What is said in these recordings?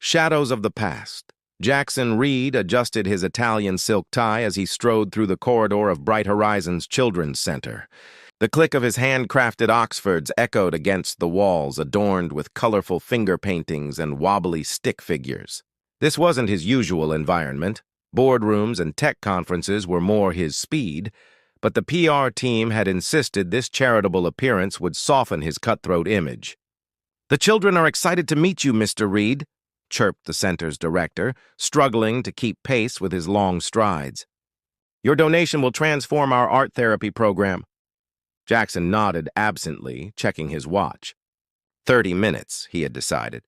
Shadows of the past. Jackson Reed adjusted his Italian silk tie as he strode through the corridor of Bright Horizons Children's Center. The click of his handcrafted Oxfords echoed against the walls, adorned with colorful finger paintings and wobbly stick figures. This wasn't his usual environment. Boardrooms and tech conferences were more his speed, but the PR team had insisted this charitable appearance would soften his cutthroat image. "The children are excited to meet you, Mr. Reed," chirped the center's director, struggling to keep pace with his long strides. "Your donation will transform our art therapy program." Jackson nodded absently, checking his watch. 30 minutes, he had decided.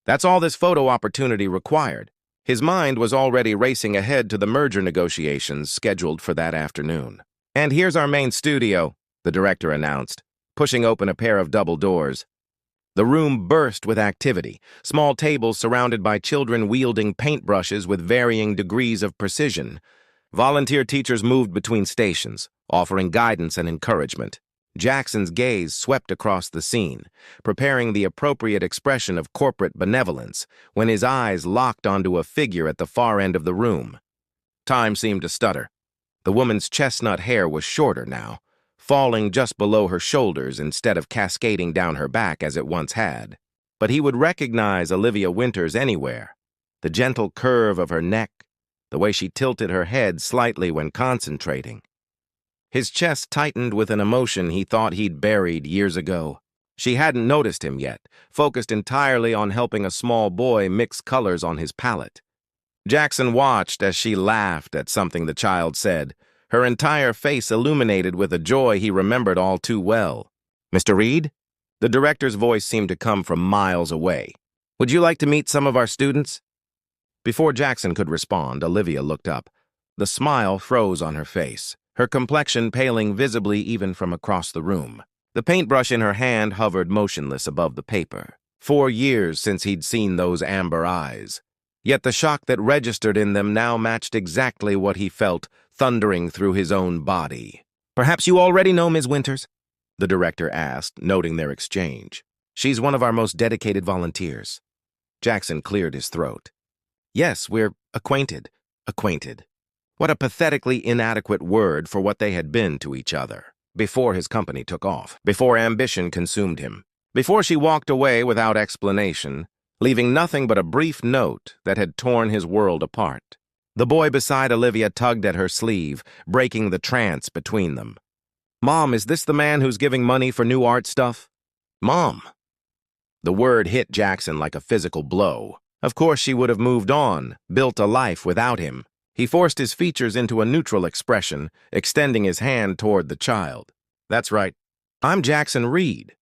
That's all this photo opportunity required. His mind was already racing ahead to the merger negotiations scheduled for that afternoon. "And here's our main studio," the director announced, pushing open a pair of double doors. The room burst with activity, small tables surrounded by children wielding paintbrushes with varying degrees of precision. Volunteer teachers moved between stations, offering guidance and encouragement. Jackson's gaze swept across the scene, preparing the appropriate expression of corporate benevolence, when his eyes locked onto a figure at the far end of the room. Time seemed to stutter. The woman's chestnut hair was shorter now, falling just below her shoulders instead of cascading down her back as it once had. But he would recognize Olivia Winters anywhere. The gentle curve of her neck, the way she tilted her head slightly when concentrating. His chest tightened with an emotion he thought he'd buried years ago. She hadn't noticed him yet, focused entirely on helping a small boy mix colors on his palette. Jackson watched as she laughed at something the child said, her entire face illuminated with a joy he remembered all too well. "Mr. Reed?" The director's voice seemed to come from miles away. "Would you like to meet some of our students?" Before Jackson could respond, Olivia looked up. The smile froze on her face, her complexion paling visibly even from across the room. The paintbrush in her hand hovered motionless above the paper. 4 years since he'd seen those amber eyes. Yet the shock that registered in them now matched exactly what he felt thundering through his own body. "Perhaps you already know Ms. Winters?" the director asked, noting their exchange. "She's one of our most dedicated volunteers." Jackson cleared his throat. "Yes, we're acquainted." Acquainted. What a pathetically inadequate word for what they had been to each other. Before his company took off, before ambition consumed him, before she walked away without explanation, leaving nothing but a brief note that had torn his world apart. The boy beside Olivia tugged at her sleeve, breaking the trance between them. "Mom, is this the man who's giving money for new art stuff?" "Mom." The word hit Jackson like a physical blow. Of course she would have moved on, built a life without him. He forced his features into a neutral expression, extending his hand toward the child. "That's right. I'm Jackson Reed."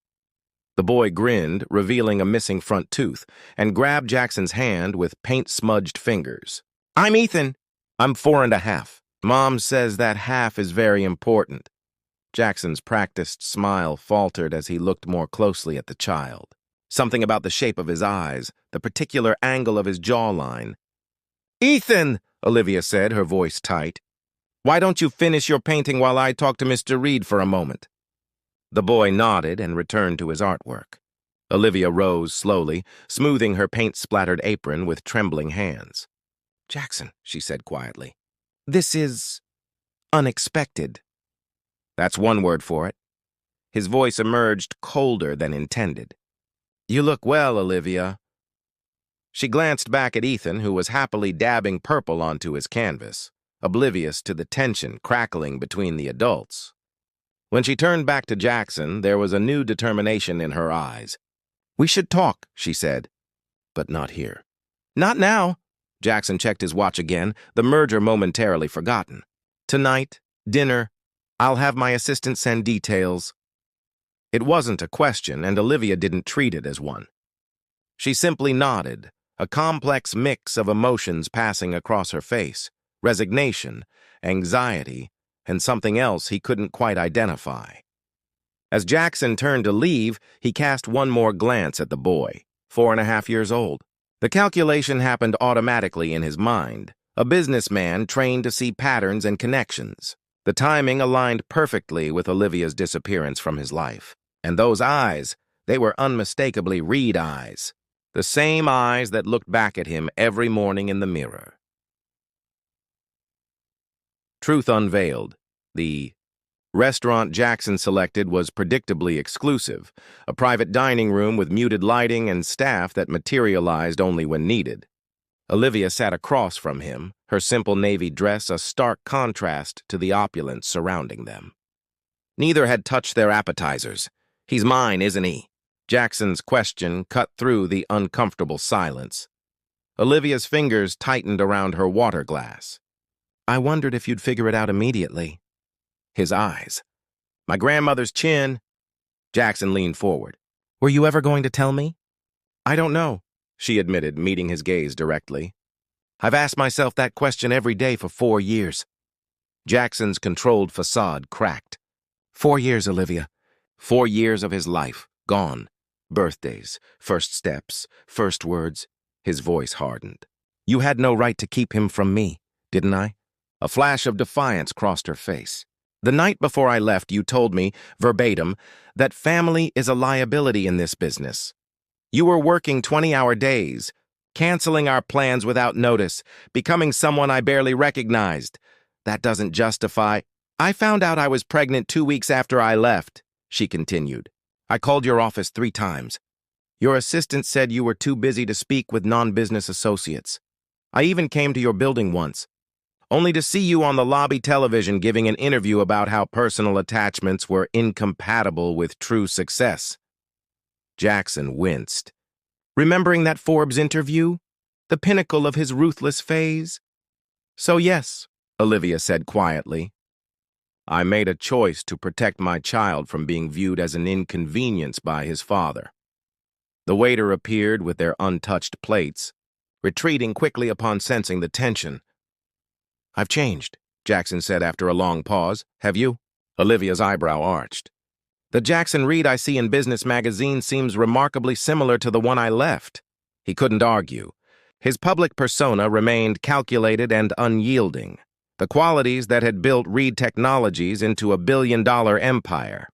The boy grinned, revealing a missing front tooth, and grabbed Jackson's hand with paint-smudged fingers. "I'm Ethan. I'm 4.5. Mom says that half is very important." Jackson's practiced smile faltered as he looked more closely at the child. Something about the shape of his eyes, the particular angle of his jawline. "Ethan!" Olivia said, her voice tight. "Why don't you finish your painting while I talk to Mr. Reed for a moment?" The boy nodded and returned to his artwork. Olivia rose slowly, smoothing her paint-splattered apron with trembling hands. "Jackson," she said quietly, "this is unexpected." That's one word for it. His voice emerged colder than intended. "You look well, Olivia." She glanced back at Ethan, who was happily dabbing purple onto his canvas, oblivious to the tension crackling between the adults. When she turned back to Jackson, there was a new determination in her eyes. "We should talk," she said, "but not here." "Not now." Jackson checked his watch again, the merger momentarily forgotten. "Tonight, dinner. I'll have my assistant send details." It wasn't a question, and Olivia didn't treat it as one. She simply nodded, a complex mix of emotions passing across her face: resignation, anxiety, and something else he couldn't quite identify. As Jackson turned to leave, he cast one more glance at the boy, 4.5 years old. The calculation happened automatically in his mind, a businessman trained to see patterns and connections. The timing aligned perfectly with Olivia's disappearance from his life. And those eyes, they were unmistakably Reed eyes. The same eyes that looked back at him every morning in the mirror. Truth unveiled. The restaurant Jackson selected was predictably exclusive, a private dining room with muted lighting and staff that materialized only when needed. Olivia sat across from him, her simple navy dress a stark contrast to the opulence surrounding them. Neither had touched their appetizers. "He's mine, isn't he?" Jackson's question cut through the uncomfortable silence. Olivia's fingers tightened around her water glass. "I wondered if you'd figure it out immediately." His eyes. "My grandmother's chin." Jackson leaned forward. "Were you ever going to tell me?" "I don't know," she admitted, meeting his gaze directly. "I've asked myself that question every day for 4 years. Jackson's controlled facade cracked. 4 years, Olivia. 4 years of his life, gone. Birthdays, first steps, first words. His voice hardened. "You had no right to keep him from me, didn't I?" A flash of defiance crossed her face. "The night before I left, you told me, verbatim, that family is a liability in this business. You were working 20-hour days, canceling our plans without notice, becoming someone I barely recognized. That doesn't justify—" "I found out I was pregnant 2 weeks after I left," she continued. "I called your office 3 times. Your assistant said you were too busy to speak with non-business associates. I even came to your building once, only to see you on the lobby television giving an interview about how personal attachments were incompatible with true success." Jackson winced. Remembering that Forbes interview? The pinnacle of his ruthless phase? "So yes," Olivia said quietly. "I made a choice to protect my child from being viewed as an inconvenience by his father." The waiter appeared with their untouched plates, retreating quickly upon sensing the tension. "I've changed," Jackson said after a long pause. "Have you?" Olivia's eyebrow arched. "The Jackson Reed I see in business magazines seems remarkably similar to the one I left." He couldn't argue. His public persona remained calculated and unyielding, the qualities that had built Reed Technologies into a billion-dollar empire.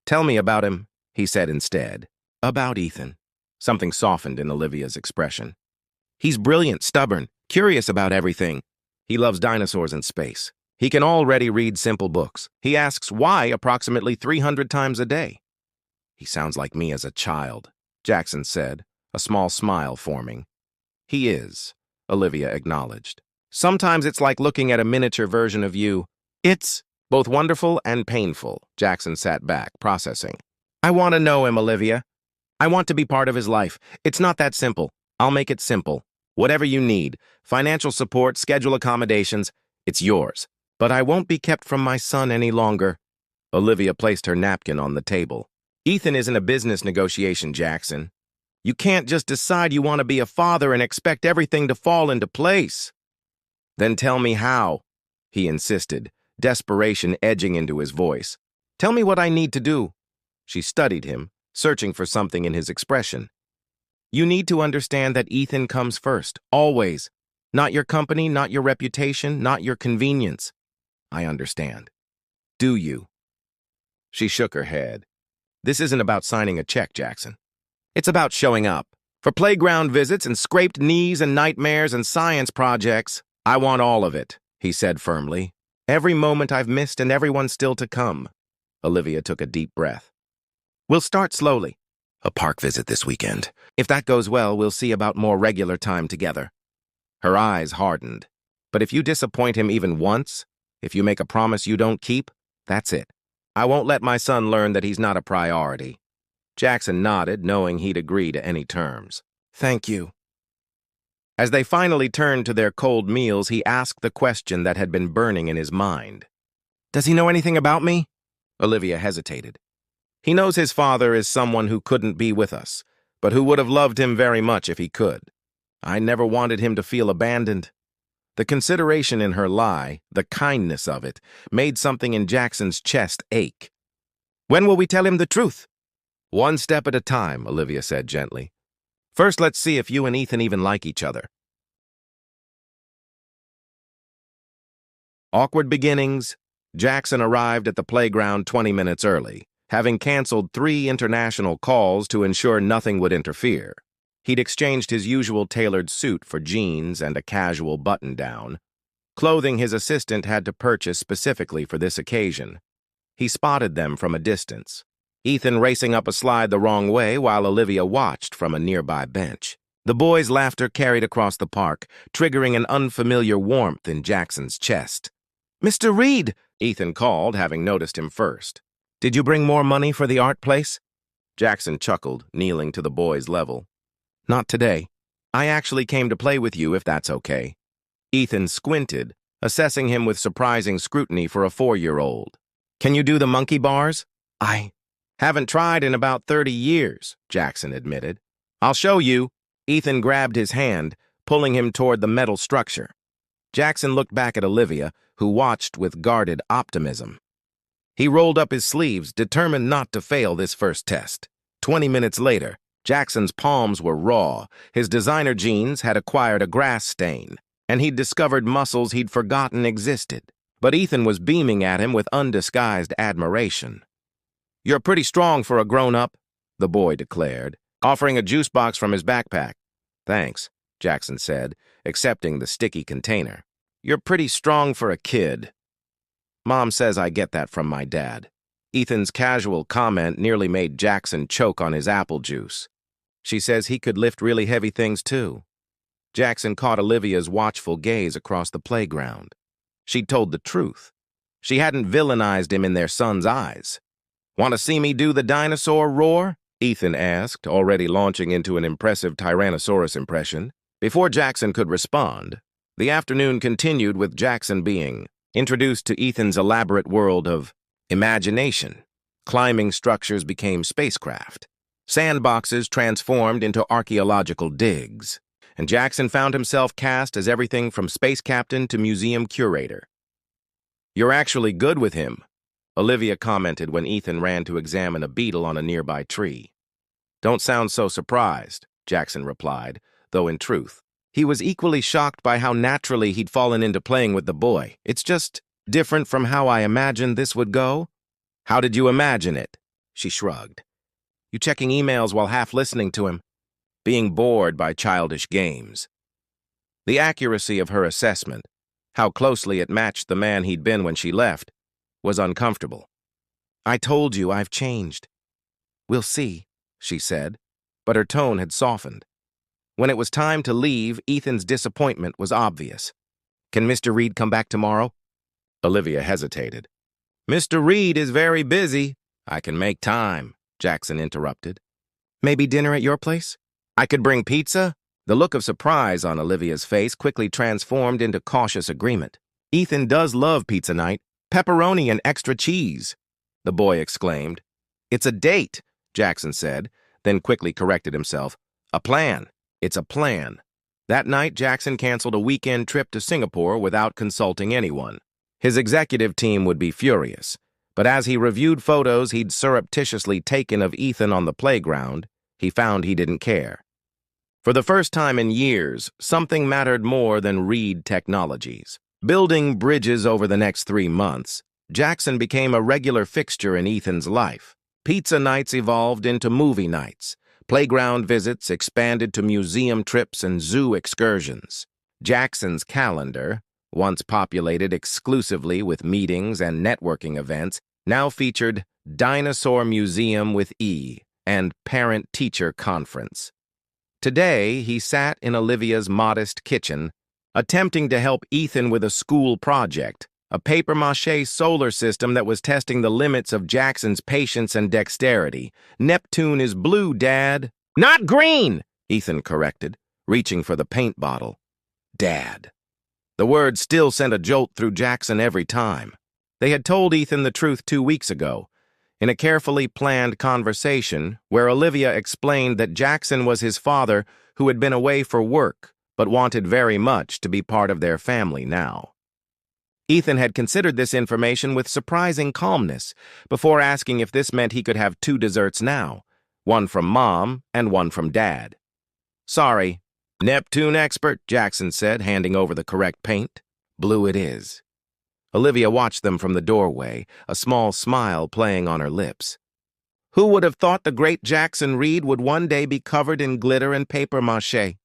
"Tell me about him," he said instead. "About Ethan." Something softened in Olivia's expression. "He's brilliant, stubborn, curious about everything. He loves dinosaurs and space. He can already read simple books. He asks why approximately 300 times a day." "He sounds like me as a child," Jackson said, a small smile forming. "He is," Olivia acknowledged. "Sometimes it's like looking at a miniature version of you. It's both wonderful and painful." Jackson sat back, processing. "I want to know him, Olivia. I want to be part of his life. It's not that simple. I'll make it simple. Whatever you need, financial support, schedule accommodations, it's yours. But I won't be kept from my son any longer." Olivia placed her napkin on the table. "Ethan isn't a business negotiation, Jackson. You can't just decide you want to be a father and expect everything to fall into place." "Then tell me how," he insisted, desperation edging into his voice. "Tell me what I need to do." She studied him, searching for something in his expression. "You need to understand that Ethan comes first, always. Not your company, not your reputation, not your convenience." "I understand." "Do you?" She shook her head. "This isn't about signing a check, Jackson. It's about showing up. For playground visits and scraped knees and nightmares and science projects, I want all of it," he said firmly. "Every moment I've missed and everyone still to come." Olivia took a deep breath. "We'll start slowly. A park visit this weekend. If that goes well, we'll see about more regular time together." Her eyes hardened. "But if you disappoint him even once, if you make a promise you don't keep, that's it. I won't let my son learn that he's not a priority." Jackson nodded, knowing he'd agree to any terms. "Thank you." As they finally turned to their cold meals, he asked the question that had been burning in his mind. "Does he know anything about me?" Olivia hesitated. "He knows his father is someone who couldn't be with us, but who would have loved him very much if he could. I never wanted him to feel abandoned." The consideration in her lie, the kindness of it, made something in Jackson's chest ache. "When will we tell him the truth?" "One step at a time," Olivia said gently. "First, let's see if you and Ethan even like each other." Awkward beginnings. Jackson arrived at the playground 20 minutes early, having canceled 3 international calls to ensure nothing would interfere. He'd exchanged his usual tailored suit for jeans and a casual button-down, clothing his assistant had to purchase specifically for this occasion. He spotted them from a distance, Ethan racing up a slide the wrong way while Olivia watched from a nearby bench. The boys' laughter carried across the park, triggering an unfamiliar warmth in Jackson's chest. "Mr. Reed," Ethan called, having noticed him first. "Did you bring more money for the art place?" Jackson chuckled, kneeling to the boy's level. "Not today. I actually came to play with you, if that's okay." Ethan squinted, assessing him with surprising scrutiny for a 4-year-old. "Can you do the monkey bars?" "I haven't tried in about 30 years, Jackson admitted. "I'll show you." Ethan grabbed his hand, pulling him toward the metal structure. Jackson looked back at Olivia, who watched with guarded optimism. He rolled up his sleeves, determined not to fail this first test. 20 minutes later, Jackson's palms were raw, his designer jeans had acquired a grass stain, and he'd discovered muscles he'd forgotten existed. But Ethan was beaming at him with undisguised admiration. "You're pretty strong for a grown-up," the boy declared, offering a juice box from his backpack. "Thanks," Jackson said, accepting the sticky container. "You're pretty strong for a kid." "Mom says I get that from my dad." Ethan's casual comment nearly made Jackson choke on his apple juice. "She says he could lift really heavy things too." Jackson caught Olivia's watchful gaze across the playground. She'd told the truth. She hadn't villainized him in their son's eyes. "Want to see me do the dinosaur roar?" Ethan asked, already launching into an impressive Tyrannosaurus impression. Before Jackson could respond, the afternoon continued with Jackson being introduced to Ethan's elaborate world of imagination. Climbing structures became spacecraft. Sandboxes transformed into archaeological digs. And Jackson found himself cast as everything from space captain to museum curator. "You're actually good with him," Olivia commented when Ethan ran to examine a beetle on a nearby tree. "Don't sound so surprised," Jackson replied, though in truth, he was equally shocked by how naturally he'd fallen into playing with the boy. "It's just different from how I imagined this would go." "How did you imagine it?" She shrugged. "You checking emails while half listening to him, being bored by childish games." The accuracy of her assessment, how closely it matched the man he'd been when she left, was uncomfortable. "I told you I've changed." "We'll see," she said, but her tone had softened. When it was time to leave, Ethan's disappointment was obvious. "Can Mr. Reed come back tomorrow?" Olivia hesitated. "Mr. Reed is very busy." "I can make time," Jackson interrupted. "Maybe dinner at your place?" "I could bring pizza?" The look of surprise on Olivia's face quickly transformed into cautious agreement. "Ethan does love pizza night. Pepperoni and extra cheese," the boy exclaimed. "It's a date," Jackson said, then quickly corrected himself. "A plan. It's a plan." That night, Jackson canceled a weekend trip to Singapore without consulting anyone. His executive team would be furious, but as he reviewed photos he'd surreptitiously taken of Ethan on the playground, he found he didn't care. For the first time in years, something mattered more than Reed Technologies. Building bridges over the next 3 months, Jackson became a regular fixture in Ethan's life. Pizza nights evolved into movie nights. Playground visits expanded to museum trips and zoo excursions. Jackson's calendar, once populated exclusively with meetings and networking events, now featured Dinosaur Museum with E and Parent-Teacher Conference. Today, he sat in Olivia's modest kitchen, attempting to help Ethan with a school project, a papier-mâché solar system that was testing the limits of Jackson's patience and dexterity. "Neptune is blue, Dad." "Not green," Ethan corrected, reaching for the paint bottle. "Dad." The word still sent a jolt through Jackson every time. They had told Ethan the truth 2 weeks ago, in a carefully planned conversation where Olivia explained that Jackson was his father who had been away for work but wanted very much to be part of their family now. Ethan had considered this information with surprising calmness before asking if this meant he could have 2 desserts now, one from Mom and one from Dad. "Sorry." "Neptune expert," Jackson said, handing over the correct paint. "Blue it is." Olivia watched them from the doorway, a small smile playing on her lips. Who would have thought the great Jackson Reed would one day be covered in glitter and papier-mâché?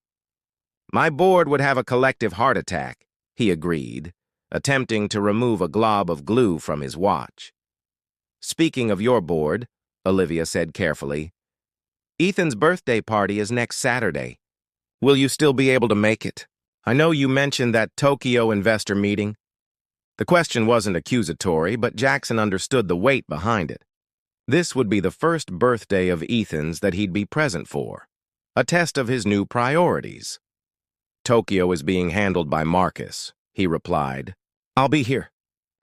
My board would have a collective heart attack, he agreed, attempting to remove a glob of glue from his watch. Speaking of your board, Olivia said carefully, Ethan's birthday party is next Saturday. Will you still be able to make it? I know you mentioned that Tokyo investor meeting. The question wasn't accusatory, but Jackson understood the weight behind it. This would be the first birthday of Ethan's that he'd be present for, a test of his new priorities. Tokyo is being handled by Marcus, he replied. I'll be here.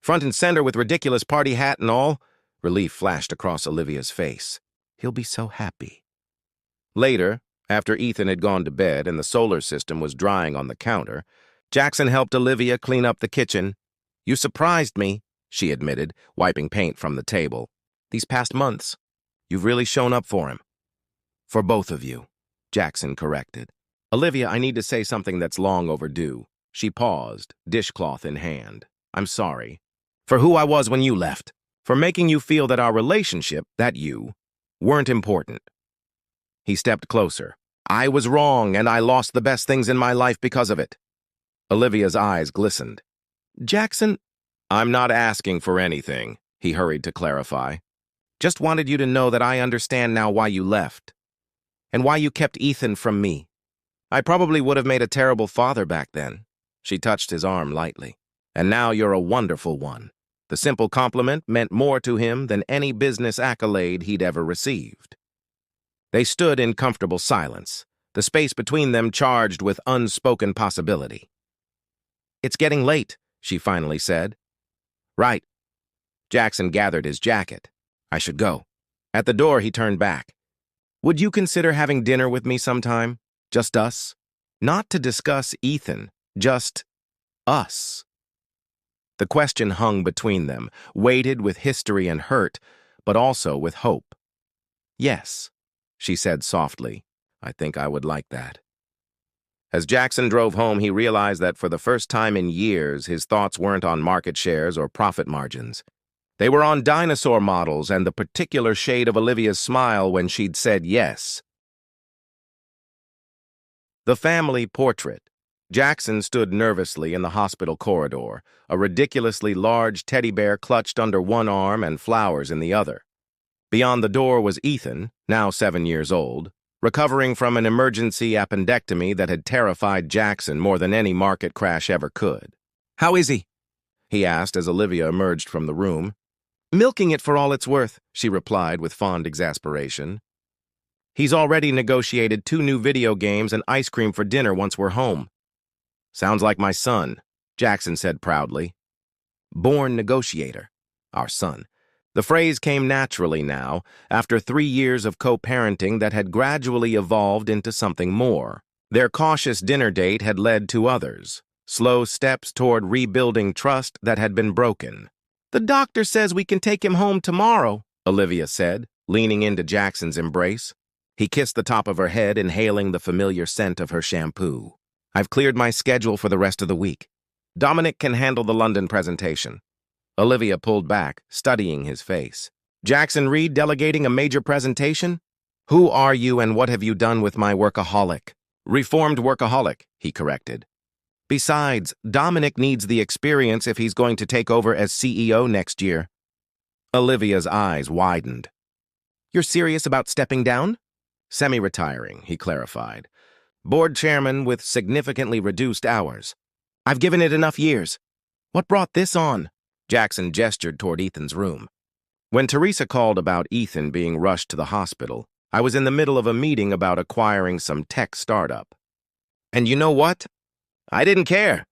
Front and center with ridiculous party hat and all. Relief flashed across Olivia's face. He'll be so happy. Later, after Ethan had gone to bed and the solar system was drying on the counter, Jackson helped Olivia clean up the kitchen. You surprised me, she admitted, wiping paint from the table. These past months, you've really shown up for him. For both of you, Jackson corrected. Olivia, I need to say something that's long overdue. She paused, dishcloth in hand. I'm sorry. For who I was when you left. For making you feel that our relationship, that you, weren't important. He stepped closer. I was wrong, and I lost the best things in my life because of it. Olivia's eyes glistened. Jackson, I'm not asking for anything, he hurried to clarify. Just wanted you to know that I understand now why you left, and why you kept Ethan from me. I probably would have made a terrible father back then. She touched his arm lightly. And now you're a wonderful one. The simple compliment meant more to him than any business accolade he'd ever received. They stood in comfortable silence, the space between them charged with unspoken possibility. It's getting late, she finally said. Right. Jackson gathered his jacket. I should go. At the door, he turned back. Would you consider having dinner with me sometime? Just us? Not to discuss Ethan, just us. The question hung between them, weighted with history and hurt, but also with hope. Yes, she said softly. I think I would like that. As Jackson drove home, he realized that for the first time in years, his thoughts weren't on market shares or profit margins. They were on dinosaur models and the particular shade of Olivia's smile when she'd said yes. The family portrait. Jackson stood nervously in the hospital corridor, a ridiculously large teddy bear clutched under one arm and flowers in the other. Beyond the door was Ethan, now 7 years old, recovering from an emergency appendectomy that had terrified Jackson more than any market crash ever could. How is he? He asked as Olivia emerged from the room. Milking it for all it's worth, she replied with fond exasperation. He's already negotiated 2 new video games and ice cream for dinner once we're home. Sounds like my son, Jackson said proudly. Born negotiator, our son. The phrase came naturally now, after 3 years of co-parenting that had gradually evolved into something more. Their cautious dinner date had led to others, slow steps toward rebuilding trust that had been broken. The doctor says we can take him home tomorrow, Olivia said, leaning into Jackson's embrace. He kissed the top of her head, inhaling the familiar scent of her shampoo. I've cleared my schedule for the rest of the week. Dominic can handle the London presentation. Olivia pulled back, studying his face. Jackson Reed delegating a major presentation? Who are you and what have you done with my workaholic? Reformed workaholic, he corrected. Besides, Dominic needs the experience if he's going to take over as CEO next year. Olivia's eyes widened. You're serious about stepping down? Semi-retiring, he clarified. Board chairman with significantly reduced hours. I've given it enough years. What brought this on? Jackson gestured toward Ethan's room. When Teresa called about Ethan being rushed to the hospital, I was in the middle of a meeting about acquiring some tech startup. And you know what? I didn't care.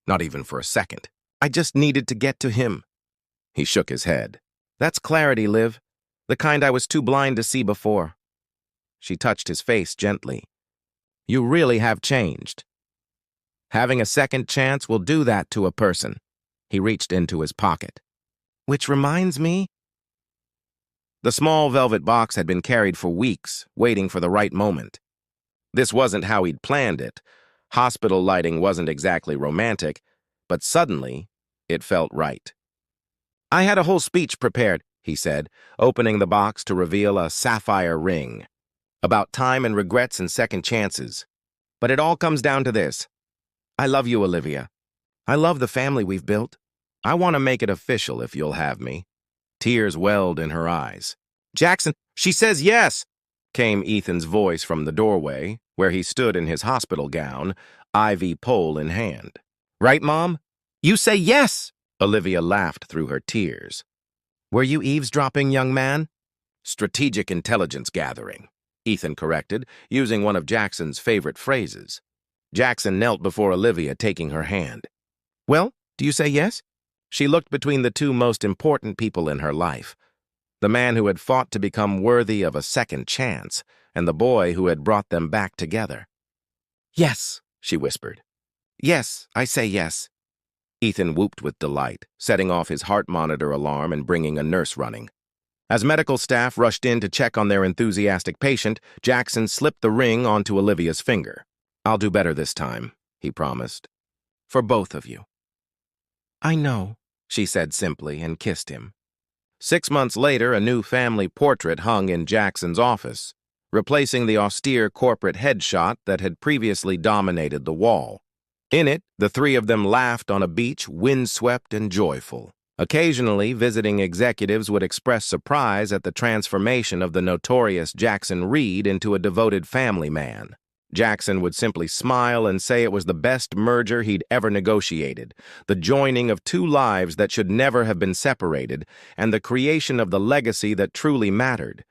Not even for a second. I just needed to get to him. He shook his head. That's clarity, Liv. The kind I was too blind to see before. She touched his face gently. You really have changed. Having a second chance will do that to a person. He reached into his pocket. Which reminds me... The small velvet box had been carried for weeks, waiting for the right moment. This wasn't how he'd planned it. Hospital lighting wasn't exactly romantic, but suddenly, it felt right. I had a whole speech prepared. he said, opening the box to reveal a sapphire ring. About time and regrets and second chances. But it all comes down to this. I love you, Olivia. I love the family we've built. I want to make it official if you'll have me. Tears welled in her eyes. Jackson, she says yes, came Ethan's voice from the doorway, where he stood in his hospital gown, IV pole in hand. Right, Mom? You say yes, Olivia laughed through her tears. Were you eavesdropping, young man? Strategic intelligence gathering, Ethan corrected, using one of Jackson's favorite phrases. Jackson knelt before Olivia, taking her hand. Well, do you say yes? She looked between the two most important people in her life, the man who had fought to become worthy of a second chance, and the boy who had brought them back together. Yes, she whispered. Yes, I say yes. Ethan whooped with delight, setting off his heart monitor alarm and bringing a nurse running. As medical staff rushed in to check on their enthusiastic patient, Jackson slipped the ring onto Olivia's finger. I'll do better this time, he promised. For both of you. I know, she said simply and kissed him. 6 months later, a new family portrait hung in Jackson's office, replacing the austere corporate headshot that had previously dominated the wall. In it, the three of them laughed on a beach, windswept and joyful. Occasionally, visiting executives would express surprise at the transformation of the notorious Jackson Reed into a devoted family man. Jackson would simply smile and say it was the best merger he'd ever negotiated, the joining of two lives that should never have been separated, and the creation of the legacy that truly mattered.